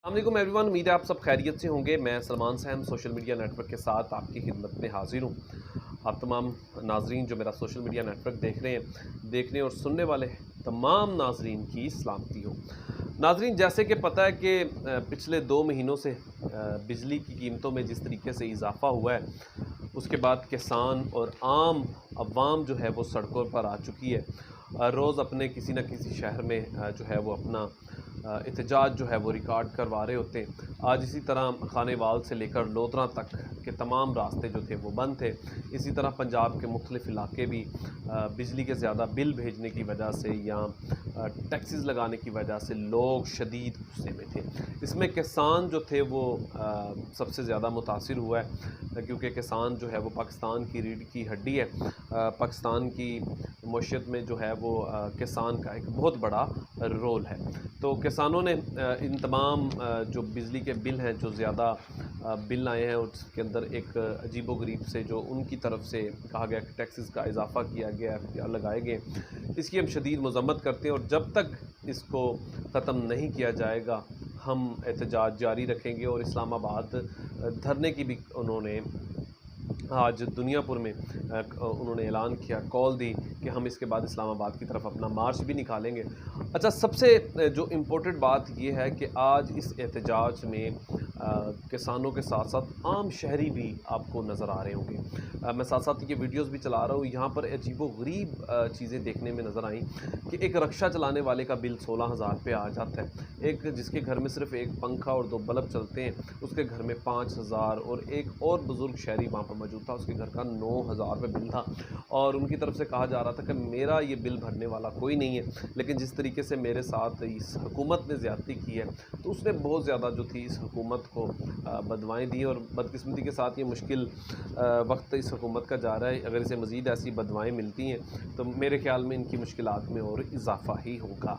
السلام علیکم every one, امید ہے آپ سب خیریت سے ہوں گے۔ میں سلمان صاحب سوشل میڈیا نیٹ ورک کے ساتھ آپ کی خدمت میں حاضر ہوں۔ آپ تمام ناظرین جو میرا سوشل میڈیا نیٹ ورک دیکھ رہے ہیں، دیکھنے اور سننے والے تمام ناظرین کی سلامتی ہو۔ ناظرین، جیسے کہ پتہ ہے کہ پچھلے 2 مہینوں سے بجلی کی قیمتوں میں جس طریقے سے اضافہ ہوا ہے، اس کے بعد کسان اور عام عوام جو ہے وہ سڑکوں پر آ چکی ہے۔ روز اپنے کسی نہ کسی شہر میں جو ہے وہ اپنا احتجاج جو ہے وہ ریکارڈ کروا رہے ہوتے ہیں۔ آج اسی طرح خانے وال سے لے کر لودھراں تک کے تمام راستے جو تھے وہ بند تھے۔ اسی طرح پنجاب کے مختلف علاقے بھی بجلی کے زیادہ بل بھیجنے کی وجہ سے یا ٹیکسز لگانے کی وجہ سے لوگ شدید غصے میں تھے۔ اس میں کسان جو تھے وہ سب سے زیادہ متاثر ہوا ہے، کیونکہ کسان جو ہے وہ پاکستان کی ریڑھ کی ہڈی ہے۔ پاکستان کی معیشت میں جو ہے وہ کسان کا ایک بہت بڑا رول ہے۔ تو کسانوں نے ان تمام جو بجلی کے بل ہیں، جو زیادہ بل آئے ہیں، اس کے اندر ایک عجیب و غریب سے جو ان کی طرف سے کہا گیا کہ ٹیکسز کا اضافہ کیا گیا ہے یا لگائے گئے، اس کی ہم شدید مذمت کرتے ہیں، اور جب تک اس کو ختم نہیں کیا جائے گا ہم احتجاج جاری رکھیں گے۔ اور اسلام آباد دھرنے کی بھی انہوں نے آج دنیا پور میں انہوں نے اعلان کیا، کال دی کہ ہم اس کے بعد اسلام آباد کی طرف اپنا مارچ بھی نکالیں گے۔ اچھا، سب سے جو امپورٹنٹ بات یہ ہے کہ آج اس احتجاج میں کسانوں کے ساتھ ساتھ عام شہری بھی آپ کو نظر آ رہے ہوں گے۔ میں ساتھ ساتھ یہ ویڈیوز بھی چلا رہا ہوں، یہاں پر عجیب و غریب چیزیں دیکھنے میں نظر آئیں کہ ایک رکشہ چلانے والے کا بل 16,000 روپے آ جاتا ہے۔ ایک جس کے گھر میں صرف ایک پنکھا اور 2 بلب چلتے ہیں، اس کے گھر میں 5,000، اور ایک اور بزرگ شہری وہاں پر موجود تھا، اس کے گھر کا 9,000 روپے بل تھا، اور ان کی طرف سے کہا جا رہا تھا کہ میرا یہ بل بھرنے والا کوئی نہیں ہے، لیکن جس طریقے سے میرے ساتھ اس حکومت نے زیادتی کی ہے تو اس نے بہت زیادہ جو تھی اس حکومت کو بدوائیں دی، اور بدقسمتی کے ساتھ یہ مشکل وقت اس حکومت کا جا رہا ہے۔ اگر اسے مزید ایسی بدوائیں ملتی ہیں تو میرے خیال میں ان کی مشکلات میں اور اضافہ ہی ہوگا۔